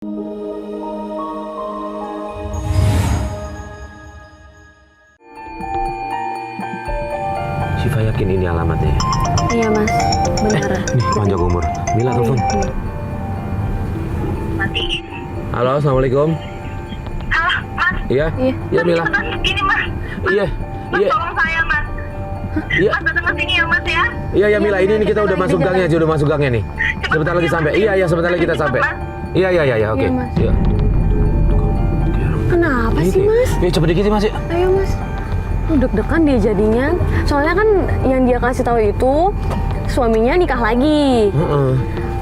Syifa yakin ini alamatnya? Iya mas, benar. Nih panjang umur. Mila telepon. Matiin. Halo, assalamualaikum. Halo, Mas. Iya, iya Mila. Gini, Mas. Iya, Mas, iya, tolong saya, Mas. iya, Mas, datang ke sini ya, Mas, ya. iya Mila. Ini kita udah masuk gangnya, udah masuk gangnya nih. Sebentar lagi sampai. Iya, sebentar lagi kita sampai. Iya, oke. Iya, Mas. Iya. Kenapa sih Dikit. mas? Ya cepet dikit Mas. Ayo mas. Deg-degan dia jadinya. Soalnya kan yang dia kasih tahu itu suaminya nikah lagi Heeh.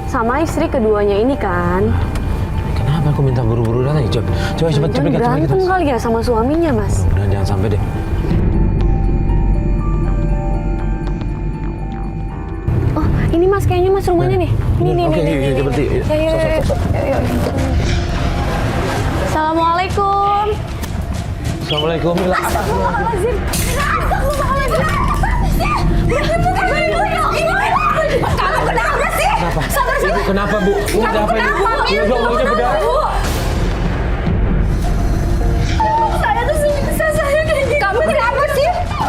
sama istri keduanya ini kan. Kenapa aku minta buru-buru datang? Coba cepet Jangan cepet. berantem kali ya sama suaminya mas. Mudah-mudahan jangan sampai deh. Oh ini mas kayaknya mas rumahnya nih. Ini Oke, iya, cepet sih. Ayo. Assalamualaikum. Assalamualaikum Mila. Astagfirullahaladzim. Kamu kenapa sih? Kenapa? Sabar, Ibu kenapa Bu? Bu ada apa ini? Ya Allah, ini benar. Saya tuh saya kayak gini. Kamu kenapa sih?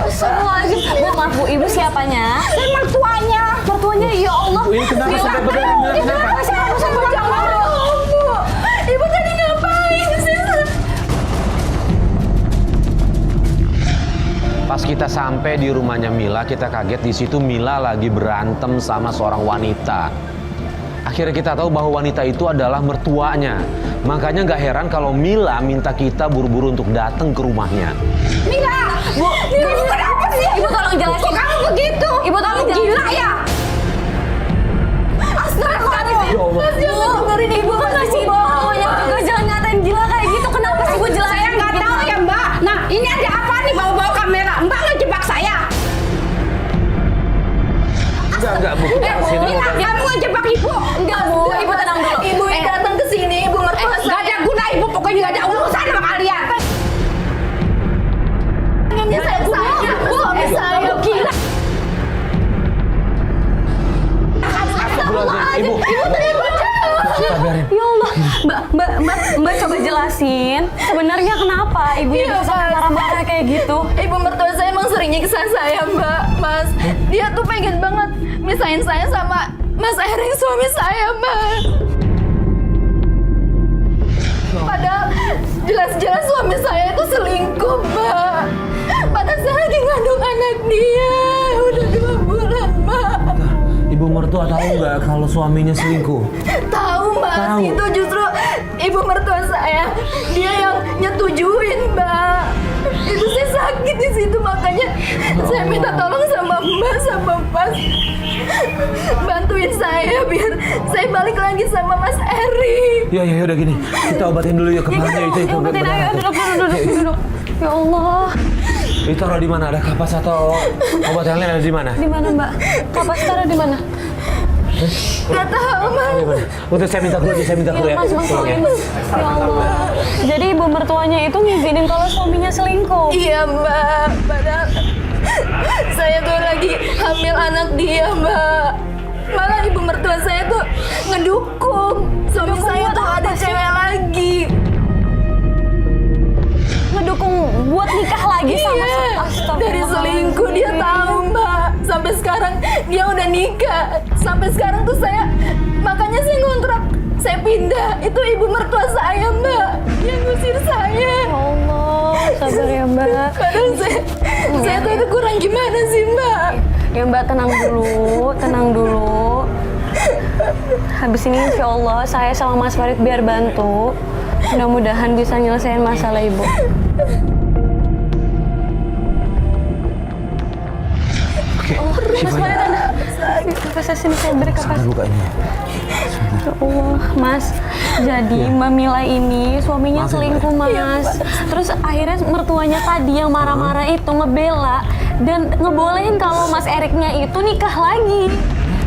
Astagfirullahaladzim. Bu, maaf Bu, Ibu siapanya? Saya mertuanya. Mertuanya, ya Allah. Bu, ini kenapa sampai benar? Mila kenapa? Jangan. Bu, Ibu tadi ngapain sih? Pas kita sampai di rumahnya Mila, kita kaget di situ Mila lagi berantem sama seorang wanita. Akhirnya kita tahu bahwa wanita itu adalah mertuanya. Makanya nggak heran kalau Mila minta kita buru-buru untuk datang ke rumahnya. Mila, Bu, kamu kenapa sih? Ibu tolong jelasin. Kok kamu begitu? Ibu tolong jelasin. Gila ya? Astagfirullahaladzim. Ya Allah. Mas, jangan dengerin Ibu. Masa sih yang juga jangan ngatain gila kayak gitu. Kenapa sih Bu jelasin? Saya nggak tahu ya Mbak. Nah ini ada apa nih bawa-bawa kamera? Mbak ngejebak saya. Enggak Bu. Sini. Kamu ngejebak ibu. Enggak Bu, Ibu tenang dulu. Ibu datang ke sini, ibu mertua saya. Nggak ada guna ibu, pokoknya nggak ada urusan sama kalian. Ini saya Bu, saya gila. Astagfirullahaladzim. Ibu. Sabarin. Ya Allah, Mbak coba jelasin. Sebenarnya kenapa Ibu bisa sampai marah-marah kayak gitu? Ibu mertua saya emang sering nyiksa saya Mbak, Mas. Dia tuh pengen banget misahin saya sama Mas Erik suami saya Mas. Padahal jelas-jelas suami saya itu selingkuh Mbak. Padahal saya lagi ngandung anak dia. Udah 2 bulan Mbak. Ibu mertua tahu nggak kalau suaminya selingkuh? Tahu Mas, Tahu. itu justru ibu mertua saya. Dia yang nyetujuin Mbak. Itu saya sakit di situ makanya saya minta tolong sama Mbak sama Mas. Bantuin saya biar saya balik lagi sama Mas Eri. Ya udah gini. Kita obatin dulu ya kepalanya itu. Yang penting ayo duduk. Ya Allah, Ditaruh di mana? Ada kapas atau obat yang lain ada di mana? di mana Mbak? Kapas taruh di mana? Gak tahu Mas. Untuk saya minta dulu ya. Mas, Tolong ya. Ya Allah. Jadi ibu mertuanya itu ngizinin kalau suaminya selingkuh. Iya Mbak, padahal saya tuh lagi hamil anak dia Mbak. Malah ibu mertua saya tuh ngedukung suami Ngedukung saya buat tuh apa ada sih? cewek lagi. Ngedukung buat nikah lagi sama Iya, dari selingkuh dia tahu Mbak. Sampai sekarang dia udah nikah. Sampai sekarang tuh makanya saya ngontrak, saya pindah. Itu ibu mertua saya Mbak, dia ngusir saya. Ya Allah, sabar ya Mbak. Padahal saya tuh itu kurang gimana sih Mbak? Ya Mbak tenang dulu. Habis ini insya Allah saya sama Mas Farid biar bantu. Mudah-mudahan bisa nyelesain masalah ibu. Oke. Mas Farid ada. Kasih sini saya beri kapas. Sabar buka ini. Ya Allah, Mas. Jadi Mbak Mila ini suaminya Maaf ya, selingkuh, Mas. Terus akhirnya mertuanya tadi yang marah-marah itu ngebela dan ngebolehin kalau Mas Eriknya itu nikah lagi.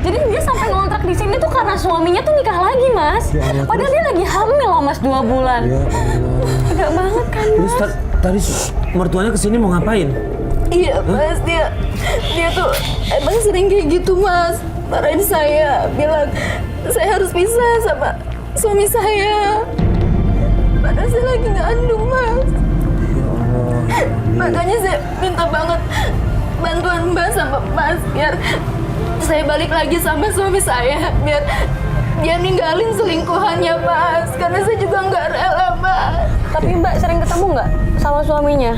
Jadi dia sampai ngontrak di sini tuh karena suaminya tuh nikah lagi, Mas. Ya Allah, Padahal dia lagi hamil loh, Mas, 2 bulan. Ya Allah. Tega banget kan, Terus Mas? tadi mertuanya kesini mau ngapain? Iya Mas, dia tuh emang sering kayak gitu Mas. Marahin saya, bilang saya harus pisah sama suami saya. Padahal saya lagi ngandung, Mas. Makanya saya minta banget bantuan Mbak sama Mas biar saya balik lagi sama suami saya, biar dia ninggalin selingkuhannya, Mas. Karena saya juga nggak rela, Mas. Tapi Mbak sering ketemu nggak sama suaminya?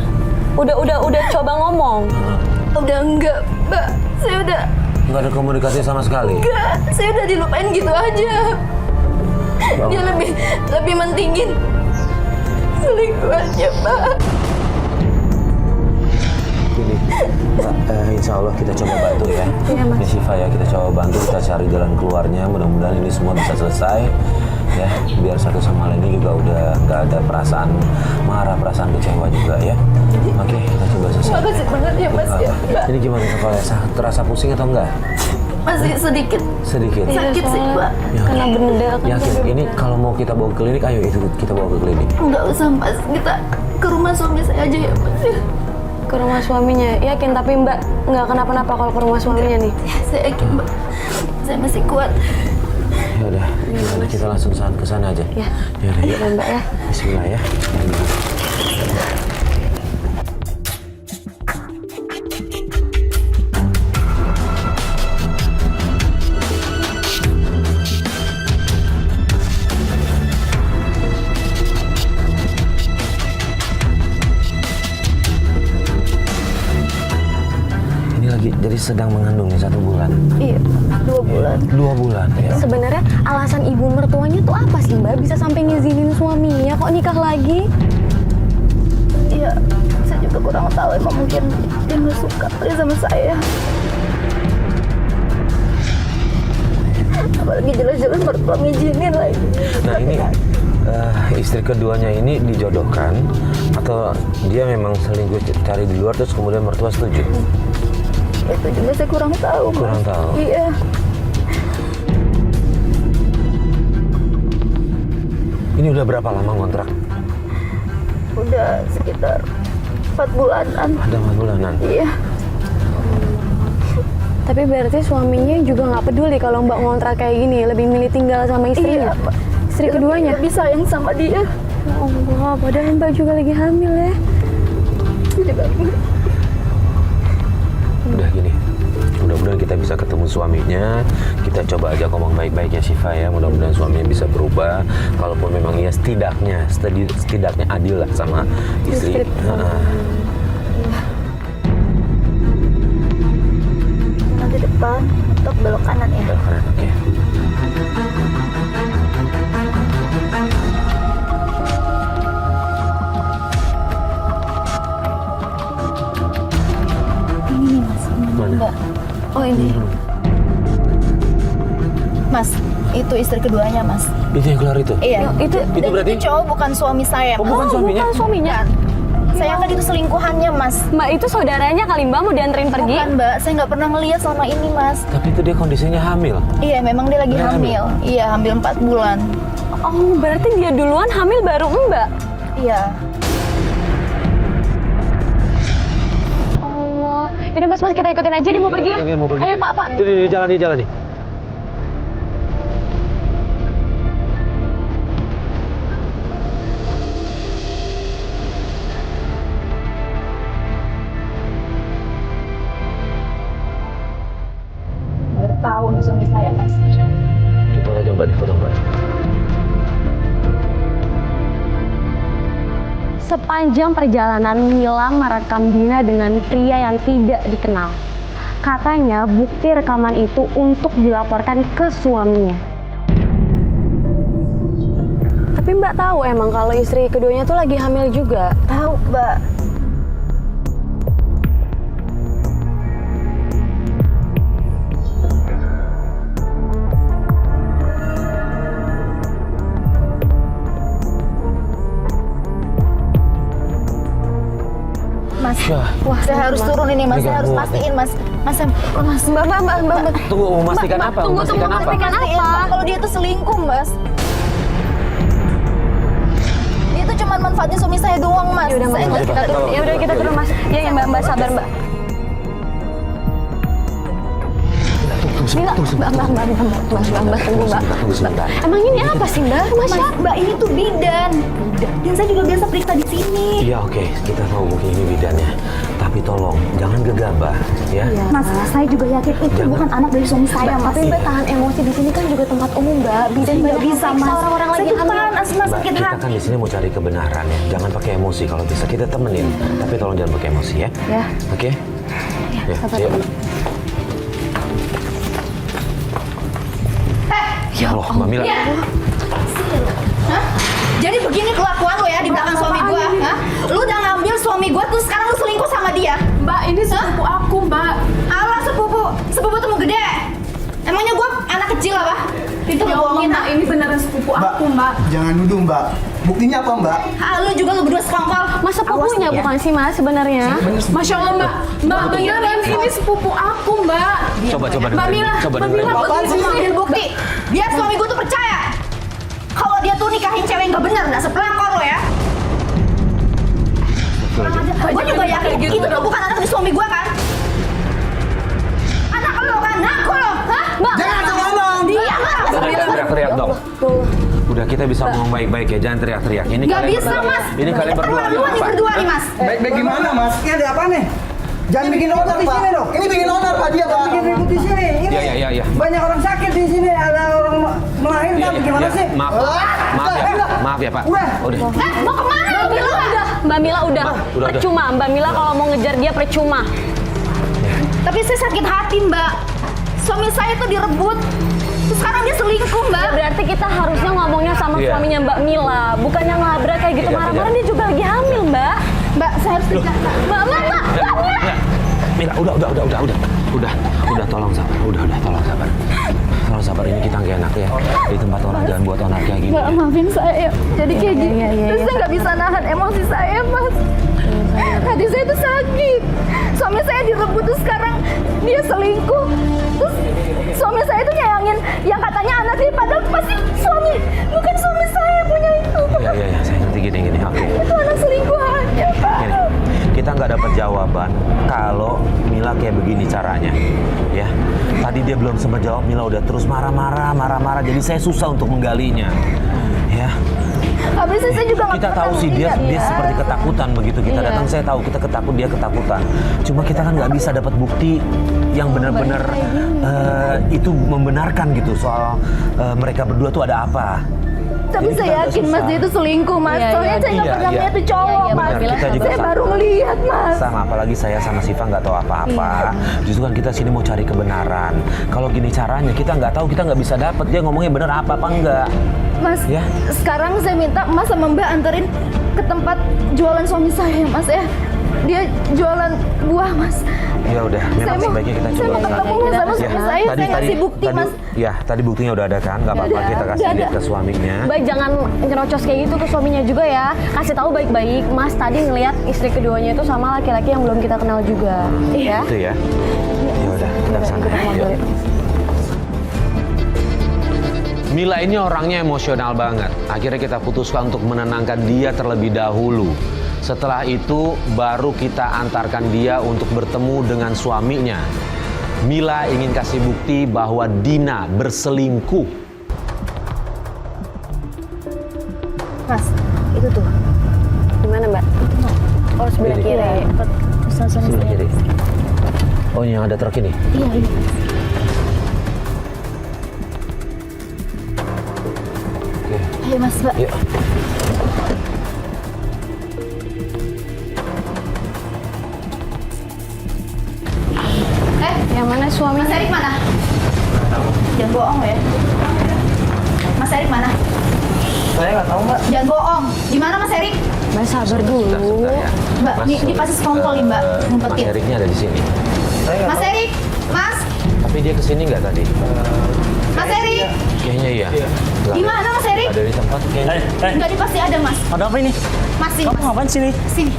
Udah coba ngomong? Udah enggak, Mbak. Saya udah Nggak ada komunikasi sama sekali. enggak. Saya udah dilupain gitu aja. Dia lebih mentingin selingkuhannya, Pak. Ini, insya Allah kita coba bantu ya. Iya, Mas. Ya Syifa ya, kita coba bantu, kita cari jalan keluarnya. Mudah-mudahan ini semua bisa selesai. Ya, biar satu sama lainnya juga udah nggak ada perasaan marah, perasaan kecewa juga ya. Oke, kita coba selesai. Makasih banget ya, Mas. Ya, Mbak. Ini gimana kepala? Terasa pusing atau enggak? Masih sedikit Sedikit. sakit sih, Mbak. Kena benedak. Yakin? Ini kalau mau kita bawa ke klinik, ayo itu kita bawa ke klinik. Enggak usah, Mas. Kita ke rumah suami saya aja ya, Mas. Ya, Ke rumah suaminya, yakin? Tapi Mbak nggak kenapa-napa kalau ke rumah suaminya nih? saya yakin, Mbak. Saya masih kuat. Ya udah, gimana kita langsung ke sana aja. Ya. Ya udah, yuk. Ya, Mbak ya. Bismillah ya. Ini lagi jadi sedang mengandung nih 1 bulan. Iya, 2 bulan. 2 bulan ya. Sebenarnya alasan ibu mertuanya tuh apa sih Mbak? Bisa sampai ngizinin suaminya kok nikah lagi? Iya, saya juga kurang tahu. Emang mungkin dia nggak suka kali sama saya. Apalagi jelas-jelas mertua ngizinin lagi. Nah ini istri keduanya ini dijodohkan atau dia memang selingkuh cari di luar terus kemudian mertua setuju? Itu juga saya kurang tahu, Mas. Kurang tahu. Iya. Ini udah berapa lama ngontrak? Udah sekitar 4 bulanan. Ada 4 bulanan. Iya. Tapi berarti suaminya juga nggak peduli kalau Mbak ngontrak kayak gini, lebih milih tinggal sama istrinya? Iya, Mbak. Istri keduanya? Lebih sayang sama dia. Ya Allah, padahal Mbak juga lagi hamil ya. Jadi Udah gini, mudah-mudahan kita bisa ketemu suaminya. Kita coba aja ngomong baik-baik ya Syifa ya. Mudah-mudahan suaminya bisa berubah. Kalaupun memang ia setidaknya adil lah sama istri. nanti depan untuk belok kanan ya. Belok kanan, oke. Ini nih, Mas. Mana? Mbak. Oh ini. Mas, itu istri keduanya, Mas. Itu yang keluar itu? Iya. Itu Dan berarti? itu cowok bukan suami saya. Oh, bukan suaminya? bukan suaminya. Saya kan itu selingkuhannya, Mas. Mbak itu saudaranya kali Mbak mau dianterin pergi? Bukan, Mbak. Saya nggak pernah ngelihat selama ini, Mas. Tapi itu dia kondisinya hamil. Iya, memang dia lagi Dia hamil. Iya, hamil 4 bulan. Oh, berarti dia duluan hamil baru Mbak? Iya. Allah. Ini Mas, kita ikutin aja, dia mau pergi ya? Oke, mau pergi. Ayo Pak. Itu di jalan nih. Tahu suami saya, Mas. Coba di foto Mbak. Sepanjang perjalanan Mila merekam Dina dengan pria yang tidak dikenal. Katanya bukti rekaman itu untuk dilaporkan ke suaminya. Tapi Mbak tahu emang kalau istri keduanya tuh lagi hamil juga. Tahu, Mbak. Mas, Wah, saya harus turun ini, Mas. Saya harus pastiin, Mas. Mas, Mbak. Tunggu, memastikan apa? Tunggu, Memastikan apa? memastikan pastiin, apa? Mbak, kalau dia tuh selingkuh, Mas. Dia tuh cuma manfaatin suami saya doang, Mas. Ya udah Mas, Saya kita turun. Ya udah kita turun Mas. Ya Mbak sabar Mbak. Tunggu Mila, Mbak, tunggu Mbak. Tunggu sebentar. Emang ini apa sih Mbak? Mbak ini tuh bidan. Dan saya juga biasa periksa di sini. Iya oke, kita tahu mungkin ini bidannya. Tapi tolong jangan gegabah ya. Mas, saya juga yakin itu bukan anak dari suami saya, Mas. Tapi Mbak tahan emosi, di sini kan juga tempat umum Mbak. Bidan Nggak banyak bisa, yang Mas. periksa orang-orang Saya lagi tuh hamil. tahan asma Mbak, sakit kita hati. kan di sini mau cari kebenaran ya. Jangan pakai emosi kalau bisa kita temenin. Tapi tolong jangan pakai emosi ya. Ya. Oke? Ya, sabar yuk. dulu. Ya Allah, Mbak Mila. Hah? Jadi begini kelakuan lo ya di belakang suami gua, hah? Lu udah ngambil suami gua terus sekarang lu selingkuh sama dia. Mbak, ini sepupu aku, Mbak. Alah sepupu tuh mau gede. Emangnya gua anak kecil apa? Itu Ya lu Allah, bohongin Mbak, ini beneran sepupu aku, Mbak. Jangan nuduh, Mbak. Buktinya apa, Mbak? Lu juga lu berdua sekongkol. Mas sepupunya bukan sih Mas sebenarnya? Masya Allah, Mbak. Mbak, beneran ini sepupu aku, Mbak. Coba Mbak dengerin. Mila, Coba Mbak dengerin. Mila, Apaan sih? Ambil bukti. Biar suami gua tuh percaya. Kalau dia tuh nikahin cewek yang gak bener, gak sepelakor lo ya. Gue juga yakin itu tuh bukan anak dari suami gua kan. Anak lo kan, aku lo, hah? Mbak, Jangan ngomong. diam lah. Jangan teriak-teriak dong. Udah kita bisa ngomong baik-baik ya, jangan teriak-teriak. Ini Gak kalian bisa, berdua- Mas. Ini kalian berdua lagi Keterlaluan nih apa? berdua nih, Mas. Baik-baik gimana, Mas? Ini ada apa nih? Jangan bikin onar di sini dong. Ini bikin onar, Pak, dia, Pak. Bikin ribut di sini. Ini Iya. banyak orang sakit di sini. Ada orang melahirkan. Gimana sih? Maaf ya Pak. Udah. Mau kemana lo bilang? Mbak Mila udah. Udah. Percuma, Mbak Mila kalau mau ngejar dia percuma. Tapi saya sakit hati, Mbak. Suami saya tuh direbut. Terus sekarang dia selingkuh, Mbak. Ya, berarti kita harusnya ngomongnya sama Iya. suaminya Mbak Mila, bukannya ngelabrak kayak gitu Iya, marah-marah iya. dia juga lagi hamil, Mbak. Mbak, saya harus bicara. Mbak Mila. Ya. Mila, udah, tolong sabar, tolong sabar. Tolong sabar, ini kita nggak enak ya. Di tempat orang jangan buat onar kayak gini. Mbak, maafin saya. Jadi kayak gini. iya, Terus saya nggak bisa nahan emosi saya, Mas. Hati saya tuh sakit. Suami saya direbut terus sekarang dia selingkuh. Terus suami saya tuh nyayangin yang katanya anak dia, padahal pasti suami, bukan suami saya punya itu. Iya, saya ngerti gini. Oke. Itu anak selingkuhannya, Pak. Gini, kita nggak dapat jawaban kalau Mila kayak begini caranya, ya. Tadi dia belum sempat jawab, Mila udah terus marah-marah. Jadi saya susah untuk menggalinya, ya. Habis itu saya juga nggak Kita pernah tahu sih dia lihat, ya. seperti ketakutan begitu kita Iya. datang. Saya tahu kita dia ketakutan. Cuma kita kan nggak bisa dapat bukti yang benar-benar itu membenarkan gitu soal mereka berdua tuh ada apa. Tapi Jadi saya kita agak yakin Mas susah. dia itu selingkuh, Mas. Iya, Soalnya saya nggak iya, pernah iya. lihat tuh cowok, Iya, Mas. benar, kita juga Saya sama. baru ngelihat, Mas. Sama, apalagi saya sama Siva nggak tahu apa-apa. Justru kan kita sini mau cari kebenaran. Kalau gini caranya kita nggak tahu, kita nggak bisa dapet dia ngomongnya bener apa enggak. Mas, Ya. sekarang saya minta Mas sama Mbak anterin ke tempat jualan suami saya, Mas ya. Dia jualan buah, Mas. Ya udah, memang sebaiknya kita saya coba mau kesana. ketemu sama suami saya ngasih bukti, Mas. Ya, tadi buktinya udah ada kan? Nggak apa-apa, Udah, kita kasih udah lihat ada. ke suaminya. Baik, jangan nyerocos kayak gitu ke suaminya juga ya. Kasih tahu baik-baik, Mas tadi ngelihat istri keduanya itu sama laki-laki yang belum kita kenal juga. Ya. Itu ya. Ya udah, kita kesana. Kita ke mobil. Yuk. Mila ini orangnya emosional banget. Akhirnya kita putuskan untuk menenangkan dia terlebih dahulu. Setelah itu baru kita antarkan dia untuk bertemu dengan suaminya. Mila ingin kasih bukti bahwa Dina berselingkuh. Mas, itu tuh. Gimana, Mbak? Oh, sebelah Ini. kiri. Sebelah kiri. Oh, ini yang ada truk ini. Iya, ini. Oke. Ayo Mas, Mbak. Yuk. Yang mana suami? Mas Erik mana? Jangan bohong ya. Mas Erik mana? Saya nggak tahu, Mbak. Jangan bohong. Di mana Mas Erik? Mbak sabar dulu. Sebentar ya. Mbak, ini pasti sekongkol nih, Mbak. Mas Ngumpetin. Eriknya ada di sini. Mas Erik, Mas, Tapi dia kesini nggak tadi? Mas Erik. Kayaknya iya. Nggak Di ada. mana Mas Erik? Ada di tempat kayaknya. Enggak, di pasti ada, Mas. Ada apa ini? Mas, sini, Kamu Mas. ngapain sini? Sini.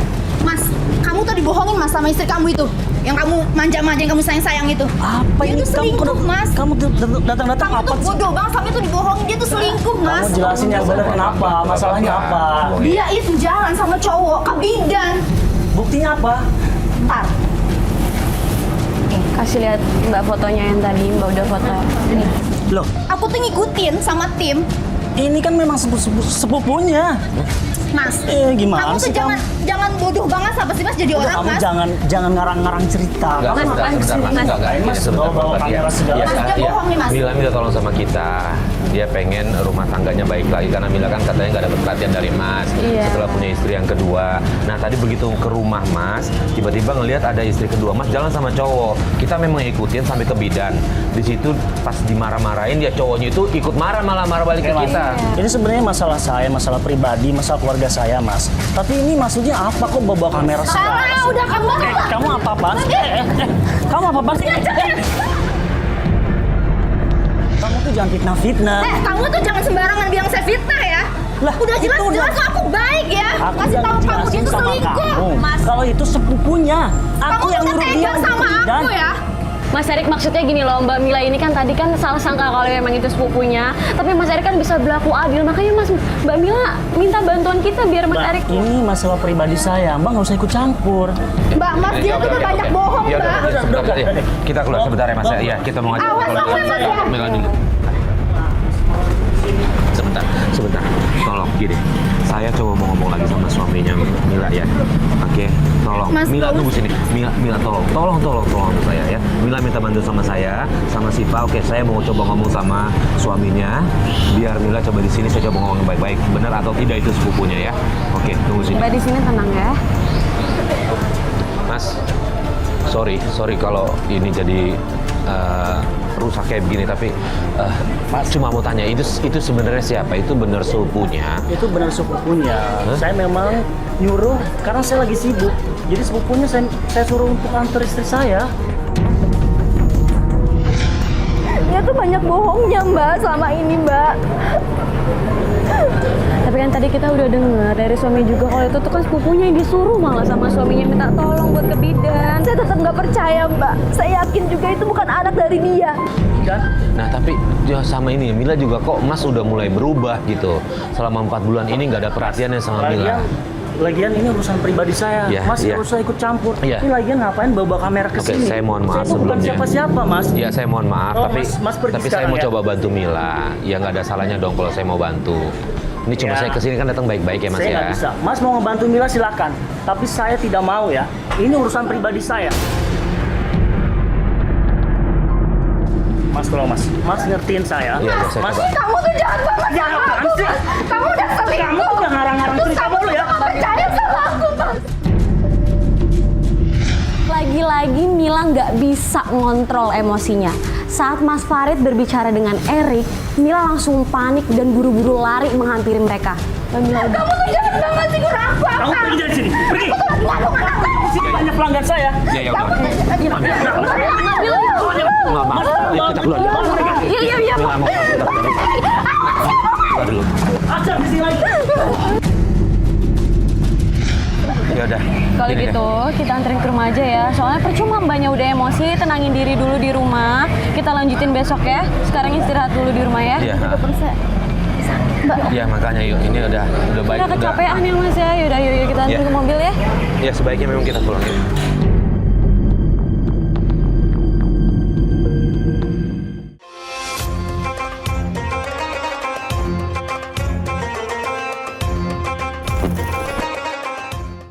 Mas, kamu tuh dibohongin Mas sama istri kamu itu. Yang kamu manja-manja, yang kamu sayang-sayang itu. Apa Dia ini? tuh selingkuh, Mas. Kamu datang-datang Kamu apa tuh sih? bodoh banget, sampai tuh dibohongin. Dia tuh selingkuh, Mas. Kamu jelasin yang benar kenapa? Masalahnya apa? Dia itu jalan sama cowok, kebidan. Buktinya apa? Ntar. Nih, Kasih lihat Mbak fotonya yang tadi Mbak udah foto. Ini. Loh, Aku tuh ngikutin sama tim. ini kan memang sepupunya. Mas, Gimana kamu tuh sih jangan bodoh banget apa sih Mas jadi Udah, orang kamu Mas. jangan ngarang-ngarang cerita. Enggak, Kamu sebentar, ngapain sebentar, kesini? Mas. Enggak, ini Mas, sebentar, bawa Bapak. kamera segala. Iya, Mas, dia iya. bohong nih, Mas. Mila minta tolong sama kita. Dia pengen rumah tangganya baik lagi karena Mila kan katanya nggak dapat perhatian dari Mas. Iya. Setelah punya istri yang kedua. Nah, tadi begitu ke rumah Mas, tiba-tiba ngelihat ada istri kedua Mas jalan sama cowok. Kita memang ikutin sampai ke bidan. Di situ pas dimarah-marahin dia cowoknya itu ikut marah malah marah balik ke Mas, kita. Ini sebenarnya masalah saya, masalah pribadi, masalah keluarga saya, Mas. Tapi ini maksudnya apa kok bawa kamera segala? Salah, udah kamu Kamu apa-apaan sih? Kamu apa-apaan sih? Kamu tuh jangan fitnah-fitnah. kamu tuh jangan sembarangan bilang saya fitnah ya. Lah, Udah itu jelas-jelas aku baik ya. Aku Kasih udah tahu kamu dia jelasin tuh sama selingkuh. kamu. Mas, Kalau itu sepupunya, kamu aku tuh yang nyuruh dia tega untuk sama ke bidan. aku ya. Mas Erik maksudnya gini loh, Mbak Mila ini kan tadi kan salah sangka kalau memang itu sepupunya. Tapi Mas Erik kan bisa berlaku adil, makanya Mbak Mila minta bantuan kita biar Mas Mbak, Erik. ini masalah pribadi saya, Mbak nggak usah ikut campur. Mbak, Mas dia tuh udah banyak bohong, Ya udah, Mbak. ya, sebentar, ya. Kita keluar sebentar ya Mas ya. Iya, kita mau ngajak Awas, kalau- awas, Mas, ya. Mila dulu. Sebentar. Tolong gini. Saya coba mau ngomong lagi sama suaminya Mila ya. Oke, tolong. Mas, Mila tolong. tunggu sini. Mila tolong saya ya. Mila minta bantu sama saya, sama Siva. Oke, saya mau coba ngomong sama suaminya. Biar Mila coba di sini saya coba ngomong baik-baik. Benar atau tidak itu sepupunya ya. Oke, tunggu sini. Mbak di sini tenang ya. Mas, sorry kalau ini jadi rusak kayak begini, tapi Mas cuma mau tanya, itu sebenarnya siapa? Itu benar sepupunya? Itu benar sepupunya. Hah? Saya memang nyuruh karena saya lagi sibuk. Jadi sepupunya saya suruh untuk antar istri saya. Dia tuh banyak bohongnya Mbak selama ini Mbak. Tapi kan tadi kita udah dengar dari suami juga kalau itu tuh kan sepupunya yang disuruh malah sama suaminya minta tolong buat ke bidan. Saya tetap nggak percaya Mbak. Saya yakin juga itu bukan anak dari dia. Dan Nah tapi ya sama ini, Mila juga kok Mas udah mulai berubah gitu. Selama 4 bulan ini nggak ada perhatiannya sama Mila. lagian ini urusan pribadi saya. Iya, Mas iya. nggak usah ikut campur. Iya. Ini lagian ngapain bawa kamera ke Oke, sini? saya mohon maaf Saya tuh bukan sebelumnya. siapa-siapa, Mas. Ya saya mohon maaf, Oh, tapi Mas pergi saya sekarang mau ya? coba bantu Mila. Ya nggak ada salahnya dong kalau saya mau bantu. Ini cuma Ya. saya kesini kan datang baik-baik ya Mas Saya ya. nggak bisa. Mas mau ngebantu Mila silakan. Tapi saya tidak mau ya. Ini urusan pribadi saya. Mas tolong Mas. Mas ngertiin saya. Iya, saya Mas. coba. Kamu tuh jahat banget Ya, sama apaan aku, sih? Mas. Kamu udah selingkuh. Kamu tuh udah ngarang-ngarang Terus cerita kamu mulu ya. nggak percaya sama aku, Mas. Lagi-lagi Mila nggak bisa ngontrol emosinya. Saat Mas Farid berbicara dengan Erik, Mila langsung panik dan buru-buru lari menghampiri mereka. Dan Mila udah Kamu tuh jahat banget sih, kurang apa? Kamu pergi dari sini. Pergi. Aku tuh lagi ngandung anak kamu. Sini banyak pelanggan saya. Ya ya udah. Mila, Maaf, ya, kita keluar. iya. Mila mau kita keluar. Keluar dulu. Ajar di sini lagi. Ya udah. Kalau Gini deh. gitu, kita anterin ke rumah aja ya. Soalnya percuma mbaknya udah emosi, tenangin diri dulu di rumah. Kita lanjutin besok ya. Sekarang istirahat dulu di rumah ya. Iya. Mbak, Ya makanya yuk, ini udah baik. udah kecapean ya Mas ya. Yaudah, yuk kita anterin Iya. ke mobil ya. Ya sebaiknya memang kita pulang yuk.